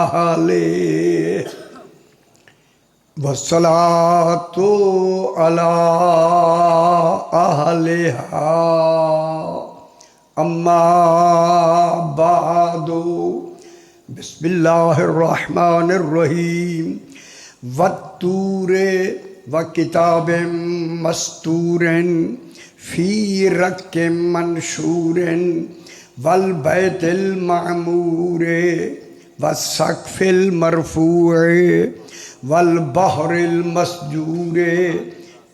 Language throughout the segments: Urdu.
أهله والصلاة على أهلها أما بعد بسم الله الرحمن الرحيم والطور وكتاب مستور في رق منشور والبيت المعمور والسقف المرفوع والبحر المسجور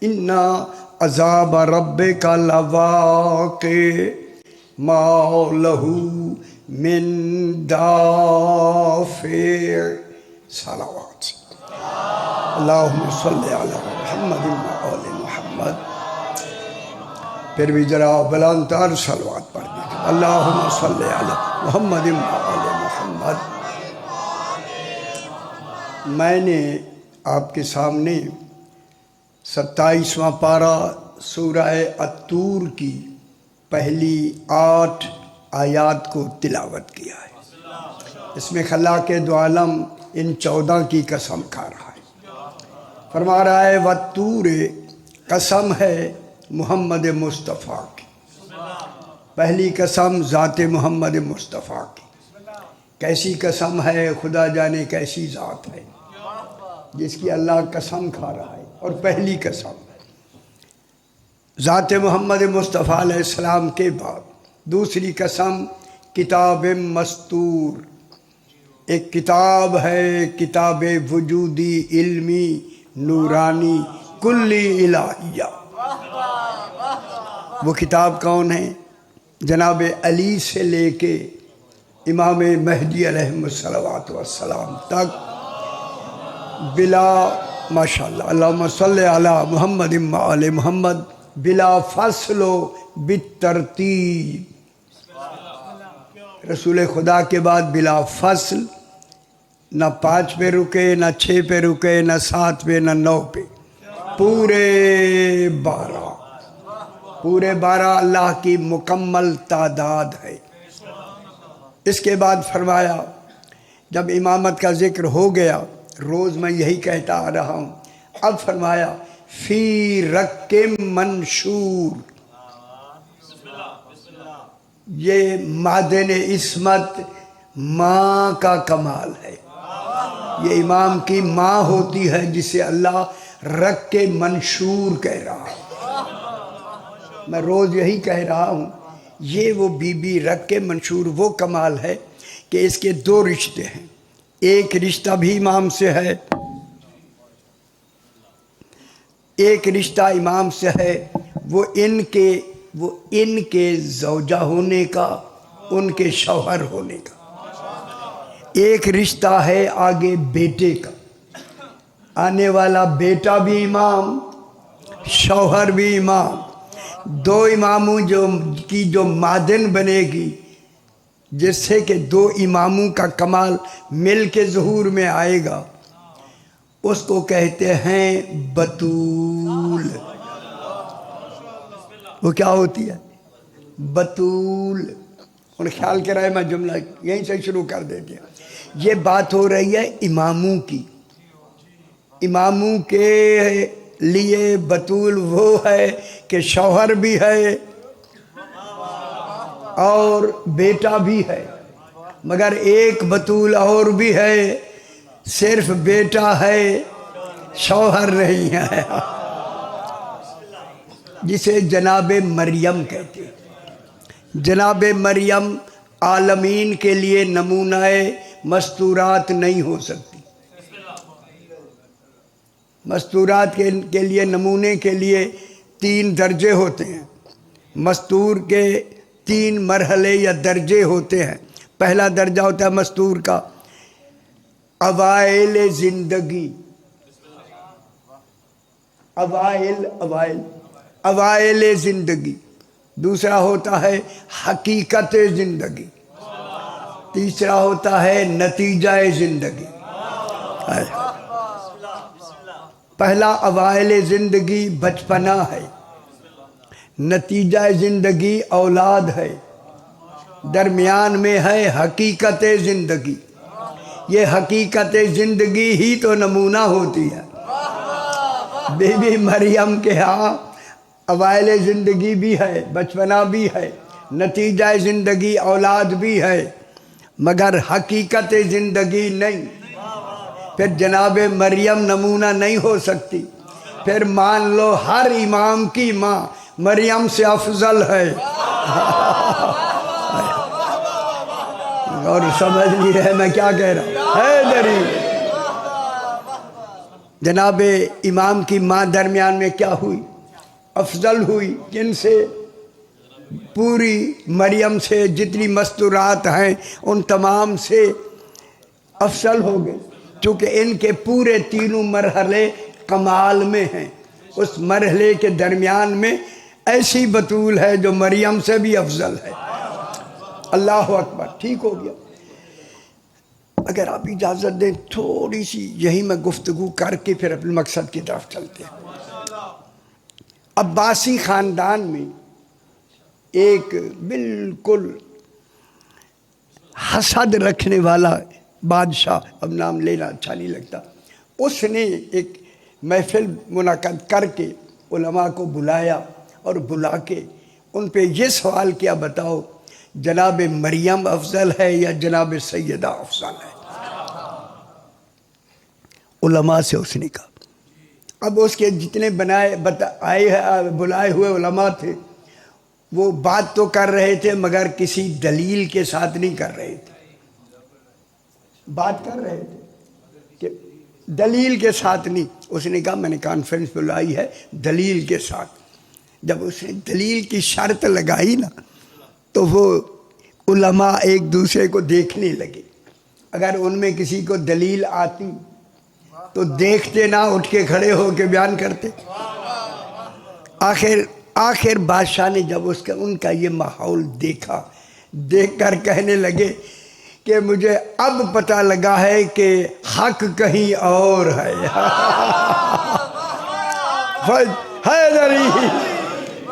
إن عذاب ربك لواقع ما له من دافع صلوات اللہم صلی علی محمد وآل محمد. پھر بھی ذرا بلند تر صلوات پڑھ دیجیے. اللہم صلی علی محمد وآل محمد. میں نے آپ کے سامنے 27واں پارہ سورہ الطور کی پہلی 8 آیات کو تلاوت کیا ہے. اس میں خلاق دو عالم ان 14 کی قسم کھا رہا ہے. فرما رہا ہے والطور، قسم ہے محمد مصطفیٰ کی. پہلی قسم ذات محمد مصطفیٰ کی. کیسی قسم ہے؟ خدا جانے کیسی ذات ہے جس کی اللہ قسم کھا رہا ہے. اور پہلی قسم ذات محمد مصطفیٰ علیہ السلام کے بعد دوسری قسم کتاب مستور. ایک کتاب ہے، کتاب وجودی، علمی، نورانی، کلی الہیہ. وہ کتاب کون ہے؟ جناب علی سے لے کے امام مہدی علیہ السلام تک بلا ماشاءاللہ اللہم صلی علی محمد وآل محمد بلا فصل و بالترتیب. رسول خدا کے بعد بلا فصل، نہ 5 پہ رکے، نہ 6 پہ رکے، نہ 7 پہ، نہ 9 پہ، پورے 12 اللہ کی مکمل تعداد ہے. اس کے بعد فرمایا جب امامت کا ذکر ہو گیا، روز میں یہی کہتا آ رہا ہوں، اب فرمایا فی رق منشور. یہ معدن عصمت ماں کا کمال ہے. یہ امام کی ماں ہوتی ہے جسے اللہ رق منشور کہہ رہا ہے. میں روز یہی کہہ رہا ہوں، یہ وہ بی بی رق منشور وہ کمال ہے کہ اس کے 2 رشتے ہیں. ایک رشتہ بھی امام سے ہے، ایک رشتہ امام سے ہے، وہ ان کے زوجہ ہونے کا، ان کے شوہر ہونے کا. ایک رشتہ ہے آگے بیٹے کا، آنے والا بیٹا بھی امام، شوہر بھی امام. 2 اماموں کی جو معدن بنے گی، جس سے کہ 2 اماموں کا کمال مل کے ظہور میں آئے گا، اس کو کہتے ہیں بطول. وہ کیا ہوتی ہے؟ بطول. اور خیال کرائے میں جملہ یہیں سے شروع کر دیتے ہیں. یہ بات ہو رہی ہے اماموں کی. اماموں کے لیے بطول وہ ہے کہ شوہر بھی ہے اور بیٹا بھی ہے، مگر ایک بطول اور بھی ہے، صرف بیٹا ہے شوہر نہیں ہے، جسے جناب مریم کہتے ہیں. جناب مریم عالمین کے لیے نمونہ مستورات نہیں ہو سکتی. مستورات کے لیے نمونے کے لیے 3 درجے ہوتے ہیں. مستور کے 3 مرحلے یا درجے ہوتے ہیں. پہلا درجہ ہوتا ہے مستور کا اوائل زندگی، اوائل زندگی. دوسرا ہوتا ہے حقیقت زندگی. تیسرا ہوتا ہے نتیجہ زندگی. پہلا اوائل زندگی بچپنا ہے، نتیجہ زندگی اولاد ہے، درمیان میں ہے حقیقت زندگی. یہ حقیقت زندگی ہی تو نمونہ ہوتی ہے۔ بی بی مریم کے ہاں اوائل زندگی بھی ہے، بچپنا بھی ہے، نتیجہ زندگی اولاد بھی ہے، مگر حقیقت زندگی نہیں۔ پھر جناب مریم نمونہ نہیں ہو سکتی، پھر مان لو ہر امام کی ماں مریم سے افضل ہے۔ اور سمجھ نہیں رہے میں کیا کہہ رہا ہوں، ہے دلیل۔ جناب امام کی ماں درمیان میں کیا ہوئی؟ افضل ہوئی۔ کن سے؟ پوری مریم سے، جتنی مستورات ہیں ان تمام سے افضل ہو گئے، چونکہ ان کے پورے تینوں مرحلے کمال میں ہیں۔ اس مرحلے کے درمیان میں ایسی بطول ہے جو مریم سے بھی افضل ہے۔ اللہ اکبر، ٹھیک ہو گیا۔ اگر آپ اجازت دیں تھوڑی سی یہی میں گفتگو کر کے پھر اپنے مقصد کی طرف چلتے ہیں۔ عباسی خاندان میں ایک بالکل حسد رکھنے والا بادشاہ، اب نام لینا اچھا نہیں لگتا، اس نے ایک محفل منعقد کر کے علماء کو بلایا اور بلا کے ان پہ یہ سوال کیا، بتاؤ جناب مریم افضل ہے یا جناب سیدہ افضل ہے؟ علماء سے اس نے کہا۔ اب اس کے جتنے بلائے ہوئے علماء تھے وہ بات تو کر رہے تھے مگر کسی دلیل کے ساتھ نہیں کر رہے تھے۔ بات کر رہے تھے کہ دلیل کے ساتھ نہیں۔ اس نے کہا میں نے کانفرنس بلائی ہے دلیل کے ساتھ۔ جب اس نے دلیل کی شرط لگائی نا تو وہ علماء ایک دوسرے کو دیکھنے لگے۔ اگر ان میں کسی کو دلیل آتی تو دیکھتے نہ، اٹھ کے کھڑے ہو کے بیان کرتے۔ آخر بادشاہ نے جب ان کا یہ ماحول دیکھا، دیکھ کر کہنے لگے کہ مجھے اب پتہ لگا ہے کہ حق کہیں اور ہے۔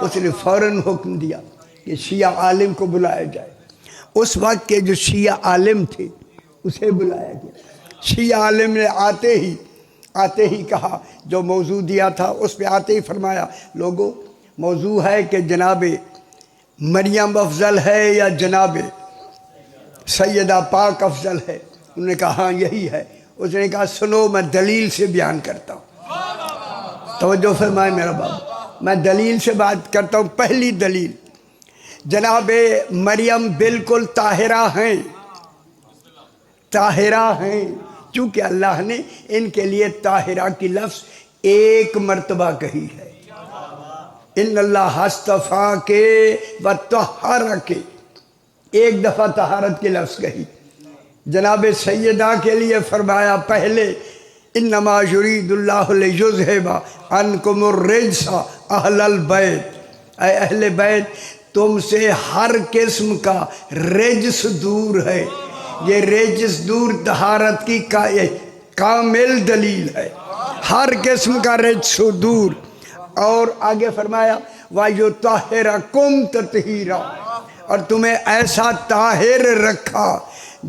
اس نے فوراً حکم دیا کہ شیعہ عالم کو بلایا جائے۔ اس وقت کے جو شیعہ عالم تھے اسے بلایا گیا۔ شیعہ عالم نے آتے ہی کہا، جو موضوع دیا تھا اس پہ آتے ہی فرمایا، لوگوں موضوع ہے کہ جناب مریم افضل ہے یا جناب سیدہ پاک افضل ہے؟ انہوں نے کہا ہاں یہی ہے۔ اس نے کہا سنو میں دلیل سے بیان کرتا ہوں۔ توجہ فرمائے میرا بابا، میں دلیل سے بات کرتا ہوں۔ پہلی دلیل، جناب مریم بالکل طاہرہ ہیں، طاہرہ ہیں، چونکہ اللہ نے ان کے لیے طاہرہ کی لفظ ایک مرتبہ کہی ہے۔ ان اللہ اصطفیٰ کے و طہرہ کے، ایک دفعہ طہارت کی لفظ کہی۔ جناب سیدہ کے لیے فرمایا پہلے انما یرید اللہ لیذھب عنکم الرجس اہل البیت، اے اہل بیت تم سے ہر قسم کا رجس دور ہے۔ یہ رجس دور طہارت کی کامل دلیل ہے، ہر قسم کا رجس دور۔ اور آگے فرمایا وَيُطَهِّرَكُمْ تَطْهِيرًا، اور تمہیں ایسا طاہر رکھا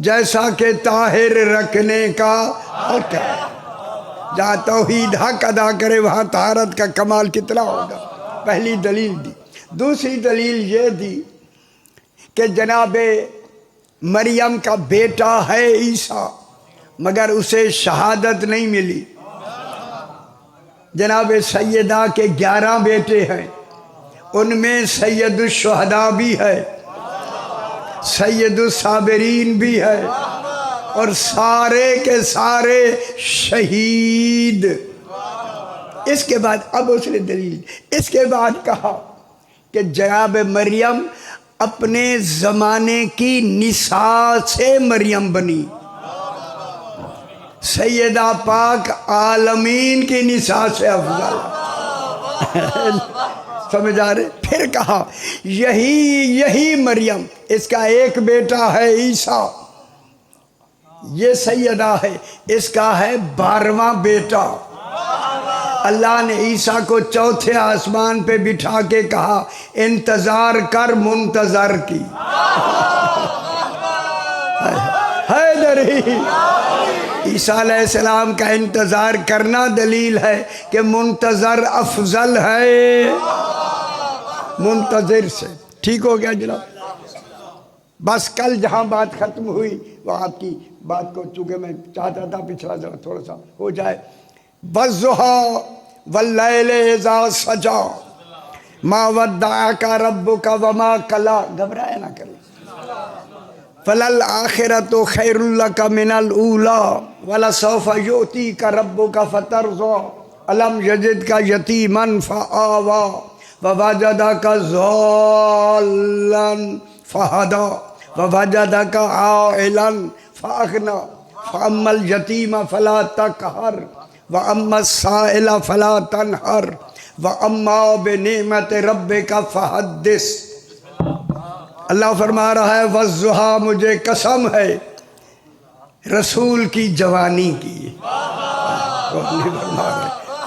جیسا کہ طاہر رکھنے کا حق ہے۔ جہاں توحید حق ادا کرے وہاں طہارت کا کمال کتنا ہوگا۔ پہلی دلیل دی۔ دوسری دلیل یہ دی کہ جناب مریم کا بیٹا ہے عیسیٰ، مگر اسے شہادت نہیں ملی۔ جناب سیدہ کے 11 بیٹے ہیں، ان میں سید الشہداء بھی ہے، سید الصابرین بھی ہے، اور سارے کے سارے شہید۔ اس کے بعد اب اس نے دلیل، اس کے بعد کہا کہ جناب مریم اپنے زمانے کی نساء سے مریم بنی، سیدہ پاک عالمین کی نساء سے افضل۔ سمجھ آ رہے؟ پھر کہا یہی مریم، اس کا ایک بیٹا ہے عیسیٰ، یہ سیدہ ہے، اس کا ہے 12واں بیٹا۔ اللہ نے عیسیٰ کو چوتھے آسمان پہ بٹھا کے کہا انتظار کر منتظر کی۔ حیدری عیسیٰ علیہ السلام کا انتظار کرنا دلیل ہے کہ منتظر افضل ہے منتظر سے۔ ٹھیک ہو گیا جناب؟ بس کل جہاں بات ختم ہوئی وہ آپ کی بات کو، چونکہ میں چاہتا تھا پچھلا ذرا تھوڑا سا ہو جائے۔ وَالضُّحَىٰ وَاللَّيْلِ إِذَا سَجَىٰ مَا وَدَّعَكَ رَبُّكَ وَمَا قَلَىٰ، گھبرایا نہ کریں۔ فَلَلْآخِرَةُ خَيْرٌ لَكَ مِنَ الْأُولَىٰ وَلَسَوْفَ يُؤْتِيكَ رَبُّكَ فَتَرْضَىٰ أَلَمْ يَجِدْكَ يَتِيمًا فَآوَىٰ وَوَجَدَكَ ضَالًّا فَهَدَىٰ وَوَجَدَكَ عَائِلًا فَأَغْنَىٰ فَأَمَّا الْيَتِيمَ فَلَا تَقْهَرْ وَأَمَّا السَّائِلَ فَلَا تَنْهَرْ وَأَمَّا بِنِعْمَةِ رَبِّكَ فَحَدِّثْ۔ اللہ فرما رہا ہے وَالضُّحَىٰ، مجھے قسم ہے رسول کی جوانی کی۔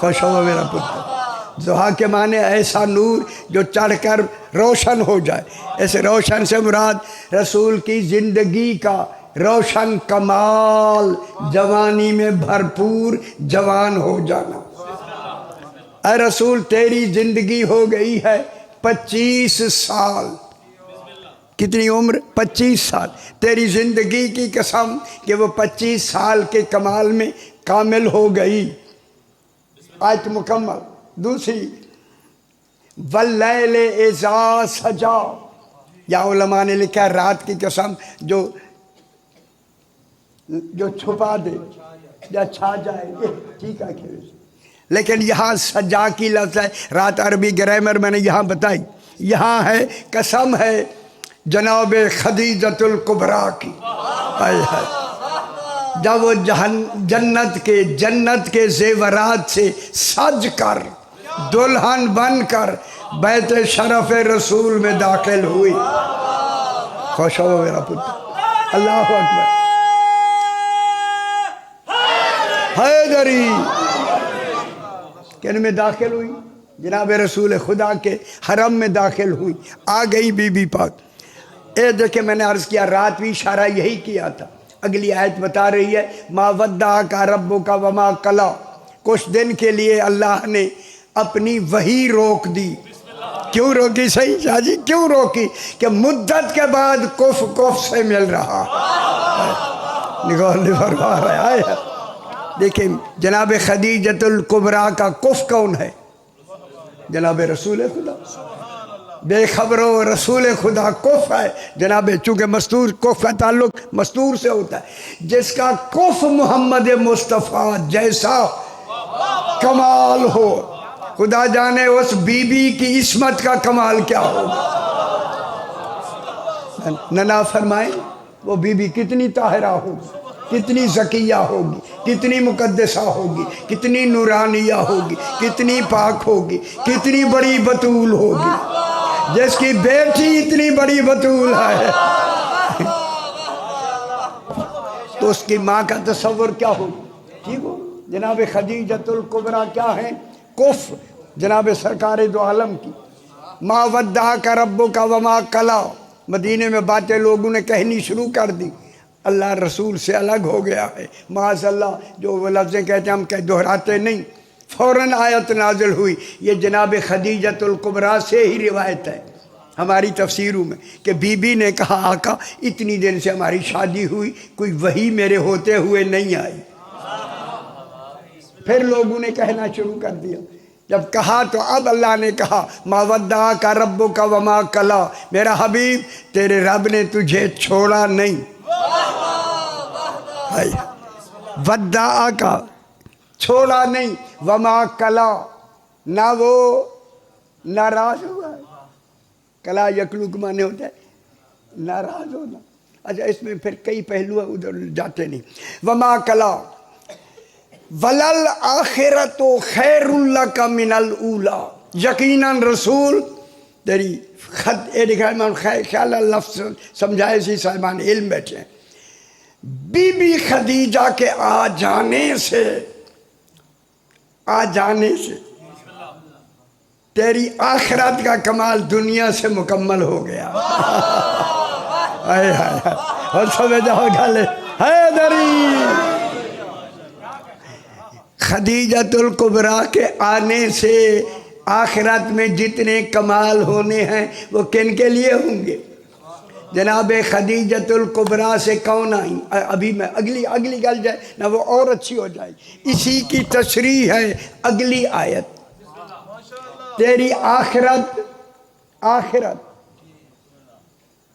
خوش ہو میرا پتر۔ ضحیٰ کے معنی ایسا نور جو چڑھ کر روشن ہو جائے۔ ایسے روشن سے مراد رسول کی زندگی کا روشن کمال، جوانی میں بھرپور جوان ہو جانا۔ اے رسول تیری زندگی ہو گئی ہے 25 سال۔ کتنی عمر؟ 25 سال۔ تیری زندگی کی قسم کہ وہ 25 سال کے کمال میں کامل ہو گئی۔ آیت مکمل۔ دوسری وَاللَّيْلِ إِذَا سَجَىٰ، یا علماء نے لکھا رات کی قسم جو چھپا دے یا چھا جائے، ٹھیک ہے۔ لیکن یہاں سجا کی لفظ ہے، رات عربی گرامر میں نے یہاں بتائی، یہاں ہے قسم ہے جناب خدیجۃ الکبریٰ کی۔ جب وہ جنت کے زیورات سے سج کر دلہن بن کر بیت شرف رسول میں داخل ہوئی۔ خوش ہو میرا پتر۔ اللہ اکبر۔ حیدری کن میں داخل ہوئی، جناب رسول خدا کے حرم میں داخل ہوئی، آ گئی بی بی پاک۔ اے دیکھیں میں نے عرض کیا رات بھی اشارہ یہی کیا تھا۔ اگلی آیت بتا رہی ہے ما ودعک ربک وما قلیٰ، کچھ دن کے لیے اللہ نے اپنی وحی روک دی۔ کیوں روکی؟ صحیح شاہ جی کیوں روکی؟ کہ مدت کے بعد کف سے مل رہا۔ نگول فرما رہا ہے۔ دیکھیں جناب خدیجۃ الکبریٰ کا کف کون ہے؟ جناب رسول خدا۔ بے خبرو رسول خدا کف ہے جناب، چونکہ مستور کف کا تعلق مستور سے ہوتا ہے۔ جس کا کف محمد مصطفیٰ جیسا کمال ہو، خدا جانے اس بی بی کی عصمت کا کمال کیا ہوگا۔ ننا فرمائیں وہ بی بی کتنی طاہرہ ہوگی، کتنی زکیہ ہوگی، کتنی مقدسہ ہوگی، کتنی نورانیہ ہوگی، کتنی پاک ہوگی، کتنی بڑی بطول ہوگی، جس کی بیٹی اتنی بڑی بطول ہے تو اس کی ماں کا تصور کیا ہوگا۔ ٹھیک ہو؟ جناب خدیجۃ الکبریٰ کیا ہیں؟ کف جناب سرکار دو عالم کی۔ ما ودعک ربک وما قلیٰ، مدینے میں باتیں لوگوں نے کہنی شروع کر دی، اللہ رسول سے الگ ہو گیا ہے معاذ اللہ۔ جو وہ لفظیں کہتے ہیں ہم دہراتے نہیں۔ فوراً آیت نازل ہوئی، یہ جناب خدیجۃ الکبریٰ سے ہی روایت ہے ہماری تفسیروں میں کہ بی بی نے کہا آقا اتنی دن سے ہماری شادی ہوئی، کوئی وحی میرے ہوتے ہوئے نہیں آئی۔ پھر لوگوں نے کہنا شروع کر دیا۔ جب کہا تو اب اللہ نے کہا ما ودعک ربک وما قلیٰ، میرا حبیب تیرے رب نے تجھے چھوڑا نہیں۔ ودعک چھوڑا نہیں، وما قلیٰ نہ وہ ناراض ہوا ہے۔ قلیٰ یقلو کے معنی ہوتا ہے ناراض ہونا۔ اچھا اس میں پھر کئی پہلو ادھر جاتے نہیں۔ وما قلیٰ وَلَلْآخِرَةُ خَيْرٌ لَكَ مِنَ الْأُولَىٰ، یقیناً رسول تیری خیال لفظ سمجھائے سی صاحبان علم بیٹھے ہیں۔ بی بی خدیجہ کے آ جانے سے تیری آخرت کا کمال دنیا سے مکمل ہو گیا۔ اور سمجھ جاؤ گالے حیدری خدیجۃ الکبریٰ کے آنے سے آخرت میں جتنے کمال ہونے ہیں وہ کن کے لیے ہوں گے؟ جناب خدیجۃ الکبریٰ سے کون آئیں؟ ابھی میں اگلی گل جائے نہ وہ اور اچھی ہو جائے، اسی کی تشریح ہے اگلی آیت۔ تیری آخرت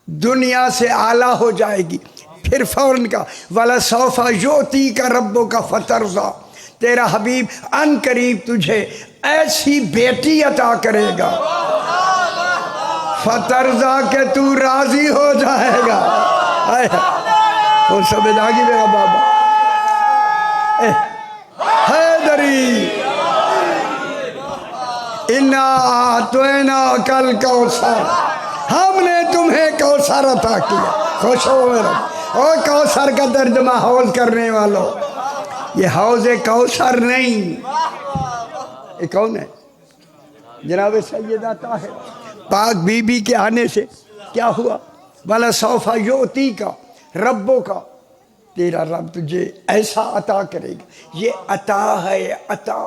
دنیا سے اعلیٰ ہو جائے گی۔ پھر فوراً کا وَلَسَوْفَ يُعْطِيكَ رَبُّكَ فَتَرْضَىٰ، تیرا حبیب ان قریب تجھے ایسی بیٹی عطا کرے گا فترضیٰ کہ تو راضی ہو جائے گا۔ اور سب جاگی میرا بابا حیدری، اِنَّا أَعْطَيْنَاكَ الْكَوْثَرَ، ہم نے تمہیں کوثر عطا کیا۔ خوش ہو میرا، اور کوثر کا ترجمہ حوض کرنے والوں، یہ حوض کوثر نہیں، یہ کون ہے؟ جناب سیدہ طاہرہ پاک بی بی کے آنے سے کیا ہوا؟ وَلَسَوْفَ يُعْطِيكَ رَبُّكَ، تیرا رب تجھے ایسا عطا کرے گا۔ یہ عطا ہے، عطا۔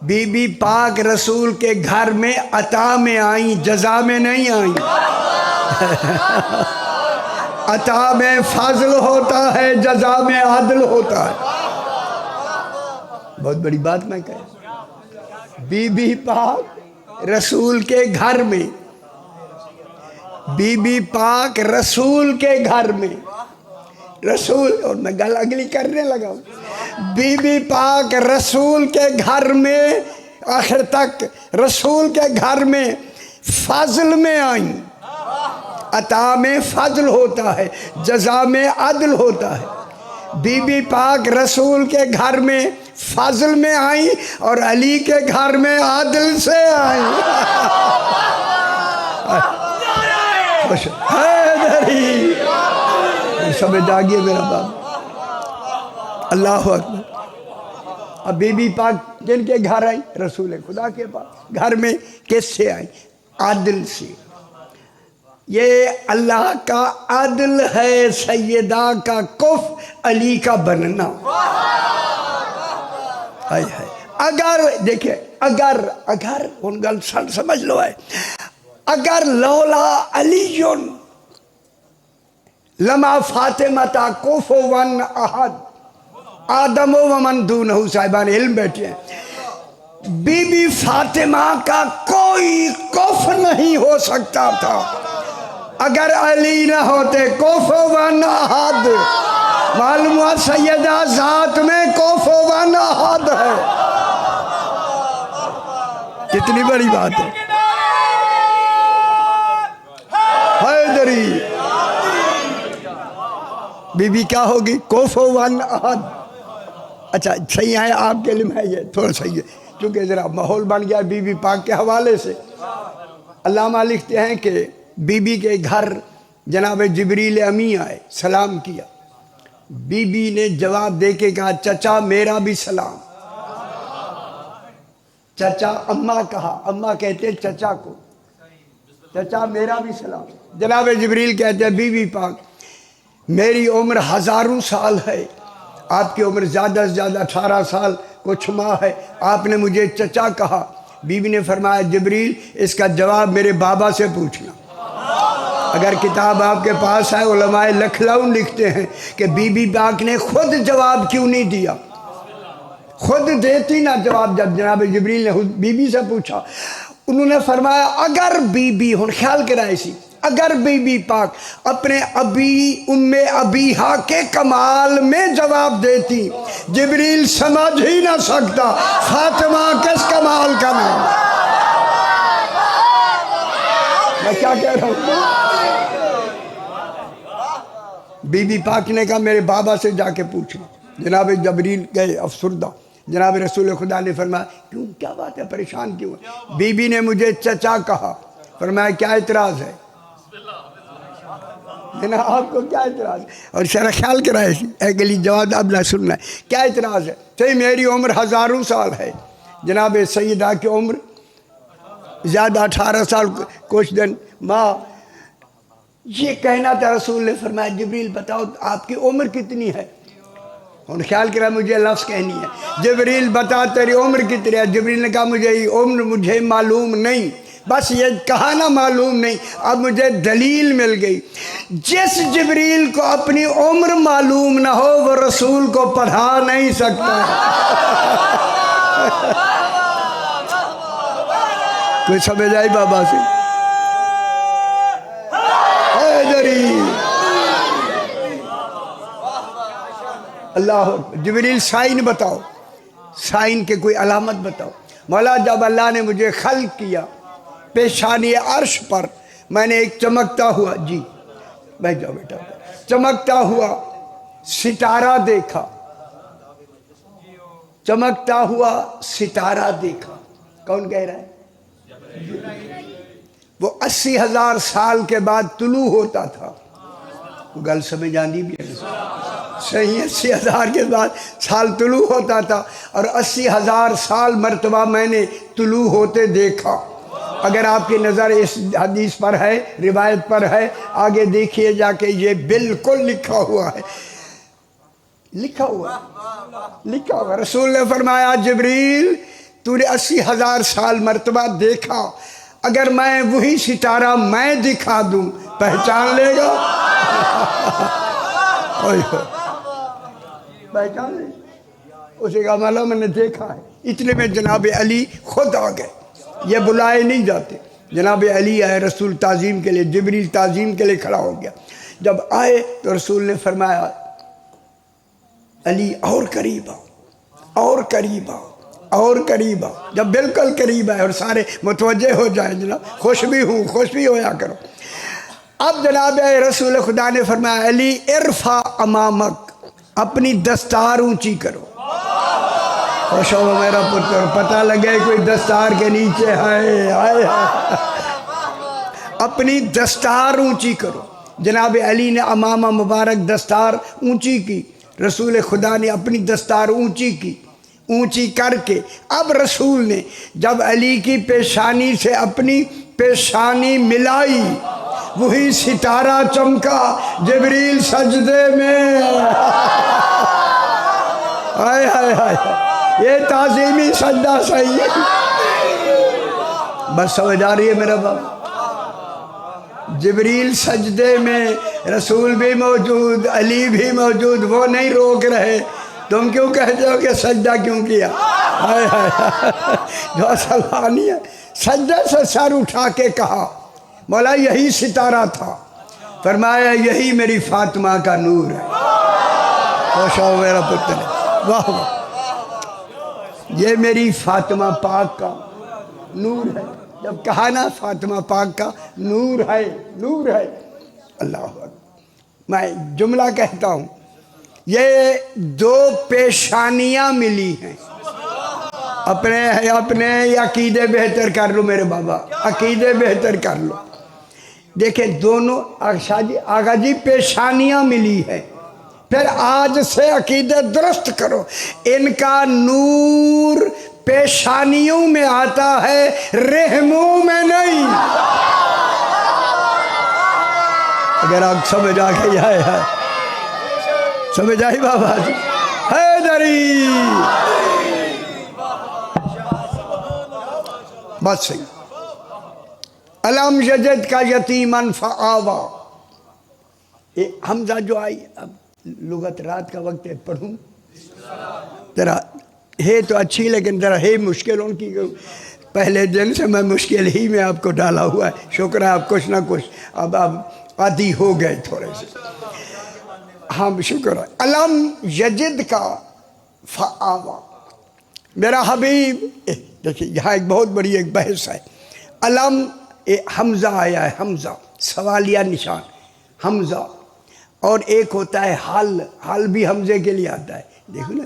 بی بی پاک رسول کے گھر میں عطا میں آئیں، جزا میں نہیں آئیں۔ عطا میں فضل ہوتا ہے، جزا میں عدل ہوتا ہے۔ بہت بڑی بات میں کہہ، بی بی پاک رسول کے گھر میں، بی بی پاک رسول کے گھر میں، رسول، اور میں گل اگلی کرنے لگا ہوں، بی بی پاک رسول کے گھر میں، آخر تک رسول کے گھر میں فضل میں آئیں۔ عطا میں فضل ہوتا ہے، جزا میں عدل ہوتا ہے۔ بی بی پاک رسول کے گھر میں فضل میں آئیں اور علی کے گھر میں عدل سے آئیں۔ حیدری، سمجھ آگئے میرا باپ، اللہ اکبر۔ اب بی بی پاک جن کے گھر آئیں؟ رسول خدا کے پاس گھر میں کس سے آئیں؟ عدل سے۔ یہ اللہ کا عدل ہے، سیدہ کا کف، علی کا بننا۔ اگر دیکھیں، اگر ان گل سمجھ لو ہے، اگر لولا علی لما فاطمہ کفوا احد، آدم و من دونہ، صاحبان علم بیٹھے ہیں، بی بی فاطمہ کا کوئی کف نہیں ہو سکتا تھا اگر علی نہ ہوتے۔ کفوا احد، معلوم ہوا سیدہ ذات میں کفوا احد ہے۔ کتنی بڑی بات ہے۔ حیدری، بی بی کیا ہوگی؟ کفوا احد۔ اچھا صحیح ہے، آپ کے علم ہے، یہ تھوڑا صحیح ہے، کیونکہ ذرا ماحول بن گیا بی بی پاک کے حوالے سے۔ علامہ لکھتے ہیں کہ بی بی کے گھر جناب جبریل امی آئے، سلام کیا، بی بی نے جواب دے کے کہا چچا میرا بھی سلام۔ چچا اماں کہا، اماں کہتے ہیں چچا کو، چچا میرا بھی سلام۔ جناب جبریل کہتے ہیں بی بی پاک میری عمر ہزاروں سال ہے، آپ کی عمر زیادہ سے زیادہ 18 سال کچھ ماہ ہے، آپ نے مجھے چچا کہا۔ بی بی نے فرمایا جبریل اس کا جواب میرے بابا سے پوچھنا۔ اگر کتاب آپ کے پاس ہے، علماء لکھنؤ لکھتے ہیں کہ بی بی پاک نے خود جواب کیوں نہیں دیا، خود دیتی نہ جواب جب جناب جبریل نے بی بی سے پوچھا۔ انہوں نے فرمایا اگر بی بی، ہن خیال کرائے سی، اگر بی بی پاک اپنے ابی ام ابیہا کے کمال میں جواب دیتی، جبریل سمجھ ہی نہ سکتا فاطمہ کس کمال کا نام۔ میں کیا کہہ رہا ہوں؟ بی بی پاک نے کہا میرے بابا سے جا کے پوچھنا۔ جناب جبریل گئے افسردہ، جناب رسول خدا نے فرمایا کیوں، کیا بات ہے، پریشان کیوں ہے؟ بی بی نے مجھے چچا کہا۔ فرمایا کیا اعتراض ہے؟ جناب آپ کو کیا اعتراض ہے؟ اور شرح خیال کرائے ایک گلی جواب اب نہ سننا ہے، کیا اعتراض ہے؟ صحیح میری عمر ہزاروں سال ہے، جناب سیدہ کی عمر زیادہ 18 سال کچھ دن ماں، یہ کہنا تھا۔ رسول نے فرمایا جبریل بتاؤ آپ کی عمر کتنی ہے؟ اور خیال کرا مجھے لفظ کہنی ہے. جبریل بتا تیری عمر کتنی ہے؟ جبریل نے کہا مجھے یہ عمر مجھے معلوم نہیں، بس یہ کہا نا معلوم نہیں. اب مجھے دلیل مل گئی. جس جبریل کو اپنی عمر معلوم نہ ہو وہ رسول کو پڑھا نہیں سکتا. کوئی سمجھ آئی بابا سے؟ اللہ جبریل سائن بتاؤ، سائن کے کوئی علامت بتاؤ. مولا جب اللہ نے مجھے خلق کیا پیشانی عرش پر، میں نے ایک چمکتا ہوا، جی بیٹھ جاؤ بیٹا، چمکتا ہوا ستارہ دیکھا، چمکتا ہوا ستارہ دیکھا. کون کہہ رہا ہے؟ وہ 80,000 سال کے بعد طلوع ہوتا تھا. گل سمجھ آندی بھی ہے صحیح؟ 80,000 کے بعد سال طلوع ہوتا تھا اور 80,000 سال مرتبہ میں نے طلوع ہوتے دیکھا. اگر آپ کی نظر اس حدیث پر ہے، روایت پر ہے، آگے دیکھیے جا کے یہ بالکل لکھا ہوا ہے، لکھا ہوا لکھا ہوا. رسول نے فرمایا جبریل تو نے 80,000 سال مرتبہ دیکھا، اگر میں وہی ستارہ میں دکھا دوں پہچان لے گا؟ پہچان لے. اسے کہا مولا میں نے دیکھا ہے. اتنے میں جناب علی خود آ گئے، یہ بلائے نہیں جاتے. جناب علی آئے رسول تعظیم کے لیے، جبریل تعظیم کے لیے کھڑا ہو گیا. جب آئے تو رسول نے فرمایا علی اور قریب آؤ، اور قریب آؤ، اور قریب آؤ. جب بالکل قریب آئے اور سارے متوجہ ہو جائیں جناب، خوش بھی ہوں، خوش بھی ہویا کرو. اب جناب رسول خدا نے فرمایا علی ارفع امامک، اپنی دستار اونچی کرو. خوش ہو میرا پتر، پتہ لگے کوئی دستار کے نیچے ہے. اپنی دستار اونچی کرو. جناب علی نے امامہ مبارک دستار اونچی کی. رسول خدا نے اپنی دستار اونچی کی. اونچی کر کے اب رسول نے جب علی کی پیشانی سے اپنی پیشانی ملائی، وہی ستارہ چمکا. جبریل سجدے میں. ہائے ہائے ہائے، یہ تعظیمی سجدہ صحیح ہے. بس سمجھ آ رہی ہے میرا باپ؟ جبریل سجدے میں، رسول بھی موجود، علی بھی موجود. وہ نہیں روک رہے. تم کیوں کہتے ہو کہ سجدہ کیوں کیا؟ ہائے ہائے، جو اصل کہانی ہے، سجدے سے سر اٹھا کے کہا مولا یہی ستارہ تھا. فرمایا یہی میری فاطمہ کا نور ہے. خوش ہو میرا پتر. واہ واہ، یہ میری فاطمہ پاک کا نور ہے. جب کہا نا فاطمہ پاک کا نور ہے، نور ہے. اللہ اکبر. میں جملہ کہتا ہوں، یہ دو پیشانیاں ملی ہیں. اپنے عقیدے بہتر کر لو میرے بابا، عقیدے بہتر کر لو. دیکھیں دونوں آقا جی پیشانیاں ملی ہے. پھر آج سے عقیدے درست کرو. ان کا نور پیشانیوں میں آتا ہے، رحموں میں نہیں. اگر آپ سمجھ آ گئی ہے، سمجھ آئی بابا جی؟ حیدری بات صحیح. علم یجد کا یتیمن فآوا. حمزہ جو آئی، اب لغت رات کا وقت ہے، پڑھوں ذرا. ہے تو اچھی لیکن ذرا ہے مشکل. ان کی پہلے دن سے میں مشکل ہی میں آپ کو ڈالا ہوا ہے. شکر ہے آپ کچھ نہ کچھ اب آپ عادی ہو گئے تھوڑے سے. ہاں شکر ہے. علم یجد کا فآوا. میرا حبیب، دیکھیے یہاں ایک بہت بڑی ایک بحث ہے. علم حمزہ آیا ہے، حمزہ سوالیہ نشان حمزہ. اور ایک ہوتا ہے حل. حل بھی حمزے کے لیے آتا ہے. دیکھو نا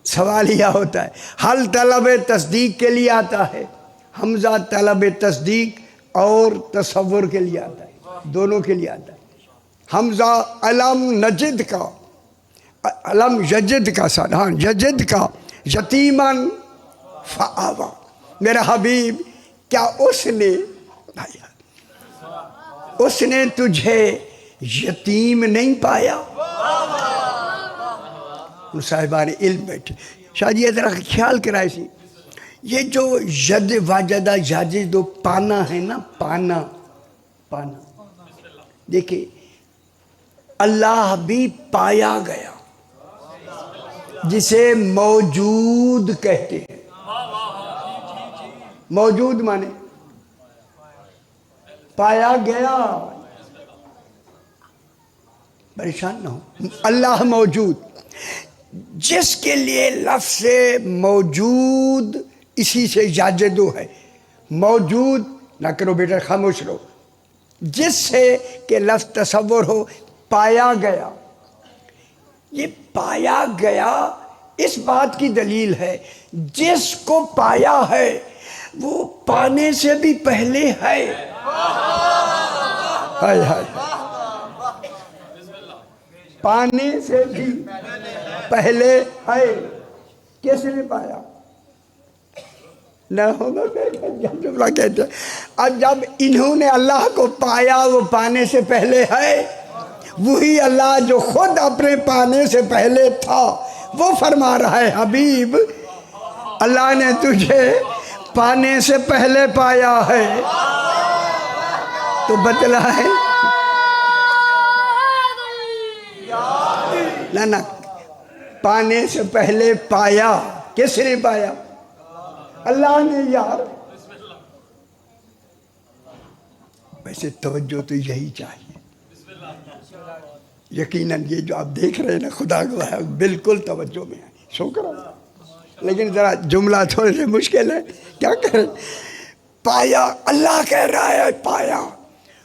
سوالیہ ہوتا ہے. حل طلب تصدیق کے لیے آتا ہے. حمزہ طلب تصدیق اور تصور کے لیے آتا ہے، دونوں کے لیے آتا ہے. حمزہ علم نجد کا، علم یجد کا ساتھ، ہاں یجد کا یتیمن فآوا. میرا حبیب کیا اس نے تجھے یتیم نہیں پایا؟ ان صاحبان علم بیٹھے. شاہ جی ذرا خیال کرائے سی یہ جو ید واجدہ یاجد و پانا ہے نا، پانا دیکھیں اللہ بھی پایا گیا جسے موجود کہتے ہیں. موجود مانے پایا گیا. پریشان نہ ہو، اللہ موجود، جس کے لیے لفظ موجود اسی سے یاجدو ہے. موجود نہ کرو بیٹا، خاموش رہو. جس سے کہ لفظ تصور ہو، پایا گیا. یہ پایا گیا اس بات کی دلیل ہے جس کو پایا ہے وہ پانے سے بھی پہلے ہے. ہائے ہائے، پانے سے بھی پہلے ہے. کس نے پایا؟ نہ ہوگا جملہ کہتے ہیں. اب جب انہوں نے اللہ کو پایا وہ پانے سے پہلے ہے. وہی اللہ جو خود اپنے پانے سے پہلے تھا وہ فرما رہا ہے حبیب اللہ نے تجھے پانے سے پہلے پایا ہے. تو بتلا ہے نہ پانے سے پہلے پایا. کس نے پایا؟ اللہ نے. یار ویسے توجہ تو یہی چاہیے. یقیناً یہ جو آپ دیکھ رہے ہیں نا خدا کو ہے بالکل توجہ میں ہے. شکر ہے. لیکن ذرا جملہ تھوڑے سے مشکل ہے، کیا کریں. پایا اللہ کہہ رہا ہے پایا.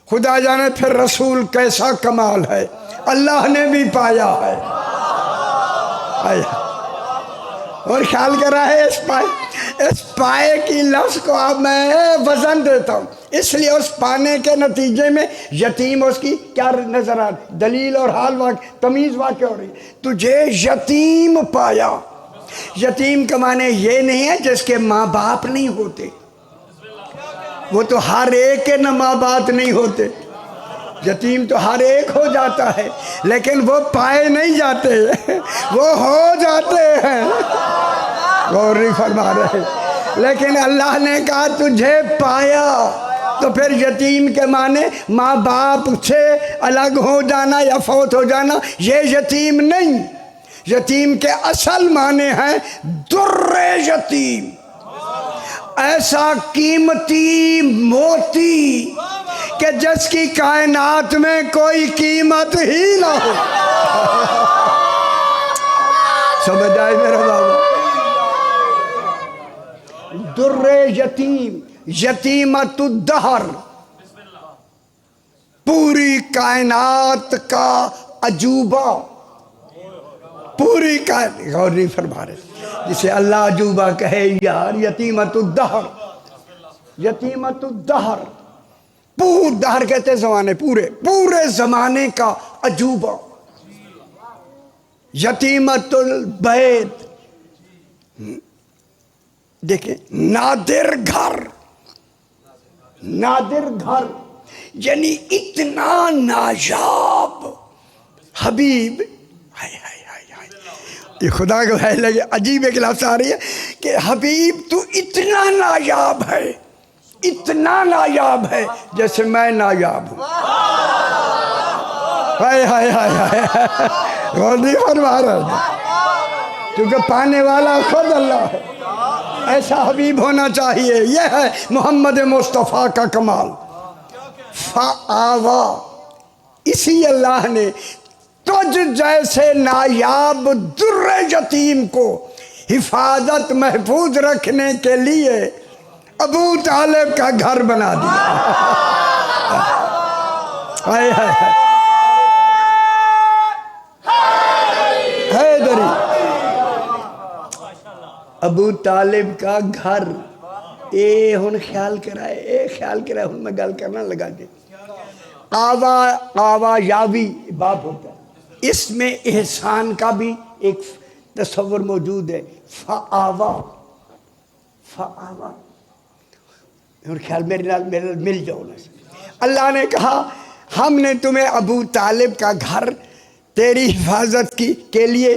خدا جانے پھر رسول کیسا کمال ہے، اللہ نے بھی پایا ہے. اور خیال کر رہا ہے اس پائے کی لفظ کو اب میں وزن دیتا ہوں، اس لیے اس پانے کے نتیجے میں یتیم اس کی کیا نظر آ رہی، دلیل اور حال تمیز واقع ہو رہی. تجھے یتیم پایا. یتیم کا معنی یہ نہیں ہے جس کے ماں باپ نہیں ہوتے. وہ تو ہر ایک کے نہ ماں باپ نہیں ہوتے. یتیم تو ہر ایک ہو جاتا ہے لیکن وہ پائے نہیں جاتے، وہ ہو جاتے ہیں. غور نہیں فرما رہے. لیکن اللہ نے کہا تجھے پایا، تو پھر یتیم کے معنی ماں باپ سے الگ ہو جانا یا فوت ہو جانا یہ یتیم نہیں. یتیم کے اصل معنی ہیں در یتیم، ایسا قیمتی موتی کہ جس کی کائنات میں کوئی قیمت ہی نہ ہو. سمجھ آئے میرا بابا؟ در یتیم، یتیمت الدہر، پوری کائنات کا عجوبہ. پوری کائنات غور نہیں فرما رہے. جسے اللہ عجوبہ کہے یار، یتیمت الدہر. یتیمت الدہر، پورے دہر کہتے زمانے، پورے زمانے کا عجوبہ. یتیمت البیت، دیکھیں نادر گھر. نادر گھر یعنی اتنا نایاب حبیب. یہ خدا کو ہے لگے عجیب ایک لفظ آ رہی ہے کہ حبیب تو اتنا نایاب ہے، اتنا نایاب ہے جیسے میں نایاب ہوں. ہائے ہائے ہائے ہائے، غور نہیں فرما رہا کیونکہ پانے والا خود اللہ ہے. ایسا حبیب ہونا چاہیے. یہ ہے محمد مصطفیٰ کا کمال. فآوا، اسی اللہ نے تجھ جیسے نایاب در یتیم کو حفاظت محفوظ رکھنے کے لیے ابو طالب کا گھر بنا دیا. ہائے ہائے حیدری، ابو طالب کا گھر. اے ہن خیال کرائے ہن میں گل کرنا لگا دے. آوا یاوی باپ ہوتا ہے، اس میں احسان کا بھی ایک تصور موجود ہے. فآوا، اور خیال میرے مل جاؤ نا. اللہ نے کہا ہم نے تمہیں ابو طالب کا گھر تیری حفاظت کے لیے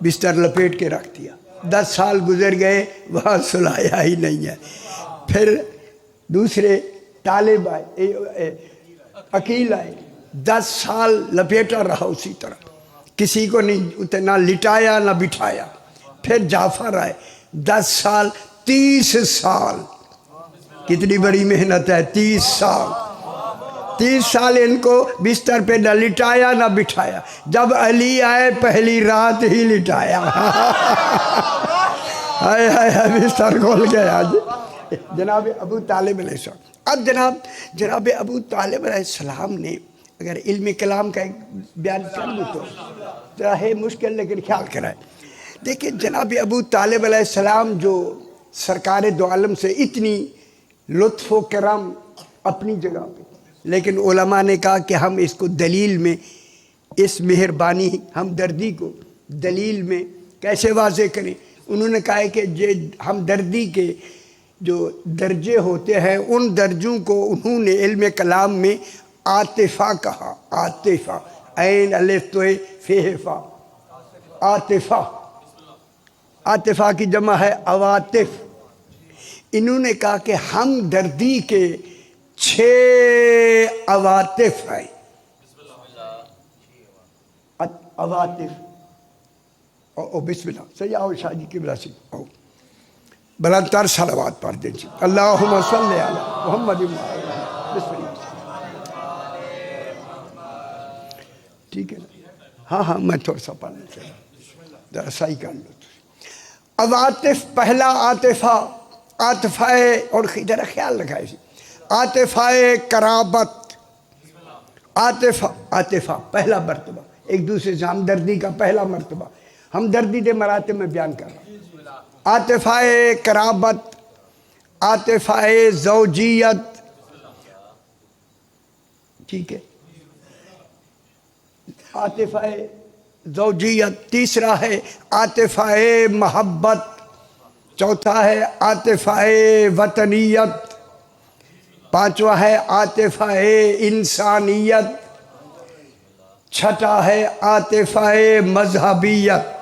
بستر لپیٹ کے رکھ دیا۔ 10 سال گزر گئے، وہاں سلایا ہی نہیں ہے۔ پھر دوسرے طالب آئے، عقیل آئے، 10 سال لپیٹا رہا اسی طرح، کسی کو نہیں اتنا لٹایا نہ بٹھایا۔ پھر جعفر آئے، 10 سال، 30 سال، کتنی بڑی محنت ہے، 30 سال، 30 سال ان کو بستر پہ نہ لٹایا نہ بٹھایا۔ جب علی آئے پہلی رات ہی لٹایا۔ ہائے ہائے ہائے، بستر کھول گیا جی، جناب ابو طالب علیہ السلام۔ اب جناب ابو طالب علیہ السلام نے، اگر علم کلام کا ایک بیان کر لوں تو ذرا ہے مشکل، لیکن خیال کرائے۔ دیکھیں جناب ابو طالب علیہ السلام جو سرکار دو عالم سے اتنی لطف و کرم اپنی جگہ پہ، لیکن علماء نے کہا کہ ہم اس کو دلیل میں، اس مہربانی ہمدردی کو دلیل میں کیسے واضح کریں؟ انہوں نے کہا کہ ہمدردی کے جو درجے ہوتے ہیں ان درجوں کو انہوں نے علم کلام میں عاطفہ کہا۔ عاطفہ، عین الف تو فہ فا، عاطفہ، عاطفہ کی جمع ہے عواطف۔ انہوں نے کہا کہ ہمدردی کے 6 عواطف ہیں۔ عواطف، او بسم اللہ، صحیح، آؤ شاہ جی کی بلا سے آؤ، بلند تر صلوات پڑھ دیجیے، اللہم صلی علی محمد، بسم اللہ۔ ٹھیک ہے نا؟ ہاں میں تھوڑا سا پڑھنا چاہیے، ذرا صحیح کر لو۔ عواطف، پہلا عاطفہ، عاطفہ، اور ذرا خیال رکھا ہے، عاطفہ قرابت، عاطفہ پہلا مرتبہ، ایک دوسرے سے ہمدردی کا پہلا مرتبہ، ہمدردی کے مراتب میں بیان کر رہا ہوں۔ عاطفہ قرابت، عاطفہ زوجیت، ٹھیک ہے، عاطفہ زوجیت، تیسرا ہے عاطفہ محبت، چوتھا ہے عاطفہ وطنیت، پانچواں ہے عاطفہ انسانیت، چھٹا ہے عاطفہ مذہبیت۔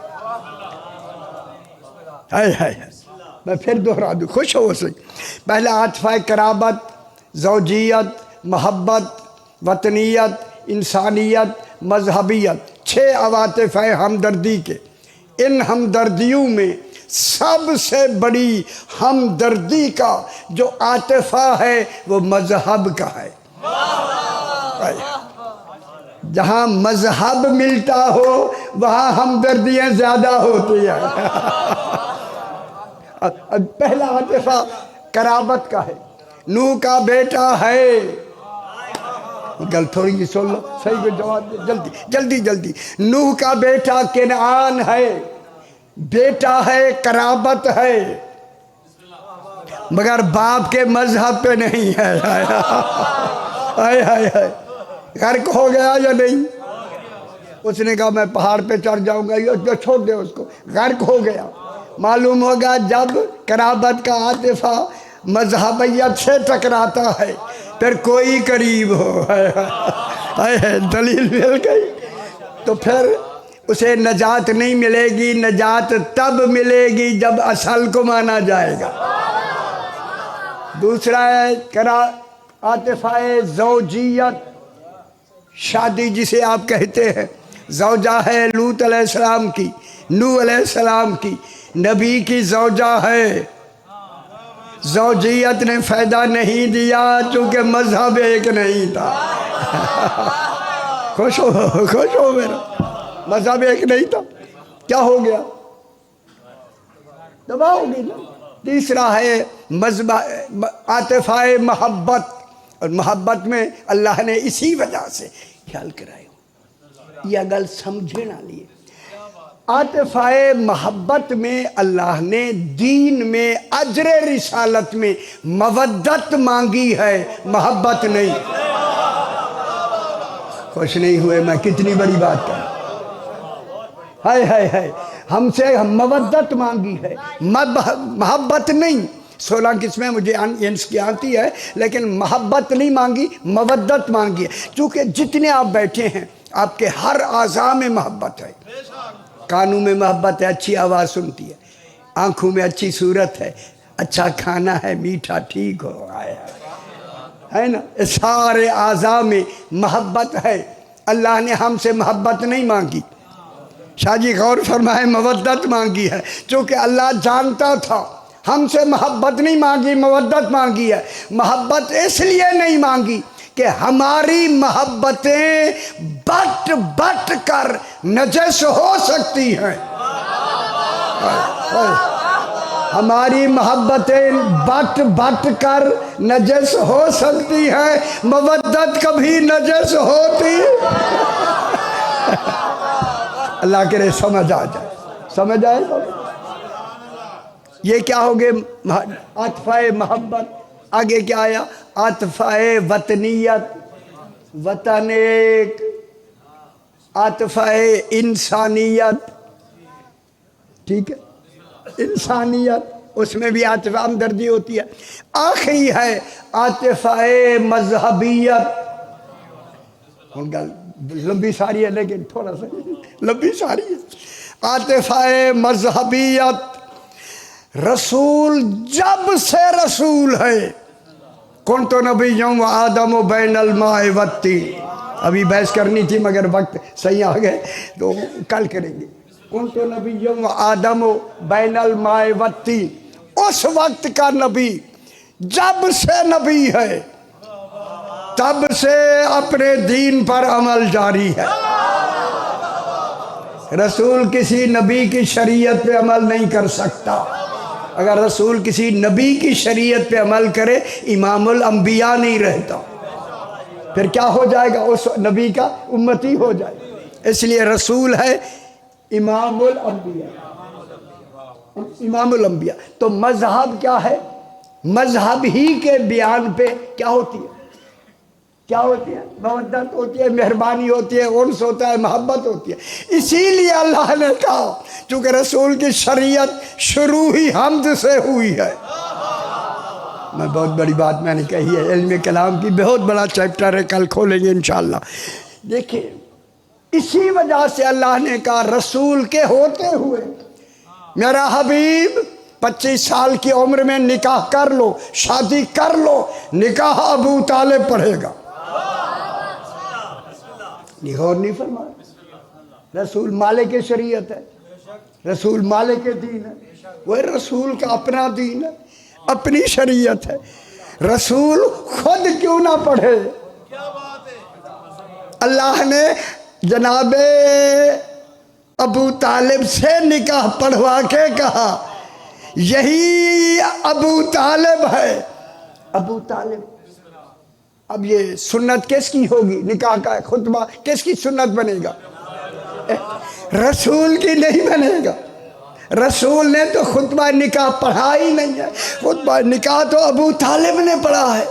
میں پھر دوہرا دوں، خوش ہو سے، پہلا عاطفہ قرابت، زوجیت، محبت، وطنیت، انسانیت، مذہبیت، 6 عواطف ہیں ہمدردی کے۔ ان ہمدردیوں میں سب سے بڑی ہمدردی کا جو عاطفہ ہے وہ مذہب کا ہے۔ جہاں مذہب ملتا ہو وہاں ہمدردیاں زیادہ ہوتی ہیں۔ پہلا عاطفہ قرابت کا ہے۔ نوح کا بیٹا ہے، گل تھوڑی جی سن لو، صحیح کو جواب دے، جلدی۔ نوح کا بیٹا کنعان ہے، بیٹا ہے، قرابت ہے، مگر باپ کے مذہب پہ نہیں ہے۔ غرق ہو گیا یا نہیں؟ اس نے کہا میں پہاڑ پہ چڑھ جاؤں گا، یہ چھوڑ دے اس کو، غرق ہو گیا۔ معلوم ہوگا جب قرابت کا عاطفہ مذہبیت سے ٹکراتا ہے پھر کوئی قریب ہو، دلیل مل گئی، تو پھر اسے نجات نہیں ملے گی۔ نجات تب ملے گی جب اصل کو مانا جائے گا۔ دوسرا ہے عاطفہ زوجیت، شادی جسے آپ کہتے ہیں، زوجہ ہے لوط علیہ السلام کی، نوح علیہ السلام کی، نبی کی زوجہ ہے۔ زوجیت نے فائدہ نہیں دیا چونکہ مذہب ایک نہیں تھا۔ خوش ہو میرا، مذہب ایک نہیں تھا، کیا ہو گیا؟ تباہ ہو گئی نا۔ تیسرا ہے عاطفہ محبت، اور محبت میں اللہ نے اسی وجہ سے خیال کرائے ہو، یہ گل سمجھنا لیے۔ عاطفہ محبت میں اللہ نے دین میں اجر رسالت میں مودت مانگی ہے، محبت نہیں۔ خوش نہیں ہوئے میں کتنی بڑی بات کروں؟ ہائے ہم سے مودت مانگی ہے، محبت نہیں۔ 16 قسمیں مجھے انس کی آتی ہے، لیکن محبت نہیں مانگی، مودت مانگی ہے۔ چونکہ جتنے آپ بیٹھے ہیں آپ کے ہر اعضاء میں محبت ہے، کانوں میں محبت ہے، اچھی آواز سنتی ہے، آنکھوں میں اچھی صورت ہے، اچھا کھانا ہے، میٹھا ٹھیک ہو ہے نا، سارے اعضاء میں محبت ہے۔ اللہ نے ہم سے محبت نہیں مانگی، شاہ جی غور فرمائے، مودت مانگی ہے، چونکہ اللہ جانتا تھا ہم سے محبت نہیں مانگی، مودت مانگی ہے۔ محبت اس لیے نہیں مانگی کہ ہماری محبتیں بٹ بٹ کر نجس ہو سکتی ہیں، ہماری محبتیں بٹ بٹ کر نجس ہو سکتی ہیں، مودت کبھی نجس ہوتی۔ اللہ کرے سمجھ آ جائے، سمجھ آئے گا۔ یہ کیا ہو گئے؟ عاطفہ محبت۔ آگے کیا آیا؟ عاطفہ وطنیت، وطن ایک، عاطفہ انسانیت، ٹھیک ہے، انسانیت، اس میں بھی عاطفہ ہمدردی ہوتی ہے۔ آخری ہے عاطفہ مذہبیت، لمبی ساری ہے لیکن تھوڑا سا لمبی ساری ہے۔ عاطفہ مذہبیت، رسول جب سے رسول ہے، کنت نبیّا و آدم و بین الماء والطین، ابھی بحث کرنی تھی مگر وقت صحیح آ گئے تو کل کریں گے۔ کنت نبیّا و آدم و بین الماء والطین، اس وقت کا نبی جب سے نبی ہے تب سے اپنے دین پر عمل جاری ہے۔ رسول کسی نبی کی شریعت پہ عمل نہیں کر سکتا۔ اگر رسول کسی نبی کی شریعت پہ عمل کرے، امام الانبیاء نہیں رہتا، پھر کیا ہو جائے گا؟ اس نبی کا امتی ہو جائے گا۔ اس لیے رسول ہے امام الانبیاء، امام الانبیاء۔ تو مذہب کیا ہے؟ مذہب ہی کے بیان پہ کیا ہوتی ہے؟ کیا ہوتی ہے؟ مودت ہوتی ہے، مہربانی ہوتی ہے، انس ہوتا ہے، محبت ہوتی ہے۔ اسی لیے اللہ نے کہا چونکہ رسول کی شریعت شروع ہی حمد سے ہوئی ہے۔ میں بہت بڑی بات میں نے کہی ہے، علم کلام کی بہت بڑا چیپٹر ہے، کل کھولیں گے انشاءاللہ۔ دیکھیں اسی وجہ سے اللہ نے کہا رسول کے ہوتے ہوئے میرا حبیب 25 سال کی عمر میں نکاح کر لو، شادی کر لو، نکاح ابو طالب پڑھے گا۔ غور نہیں فرمایا، رسول مالک شریعت ہے، رسول مالک دین ہے، وہ رسول کا اپنا دین ہے، اپنی شریعت ہے۔ رسول خود کیوں نہ پڑھے؟ اللہ نے جناب ابو طالب سے نکاح پڑھوا کے کہا یہی ابو طالب ہے۔ ابو طالب، اب یہ سنت کس کی ہوگی؟ نکاح کا خطبہ کس کی سنت بنے گا؟ رسول کی نہیں بنے گا۔ رسول نے تو خطبہ نکاح پڑھا ہی نہیں ہے، خطبہ نکاح تو ابو طالب نے پڑھا ہے۔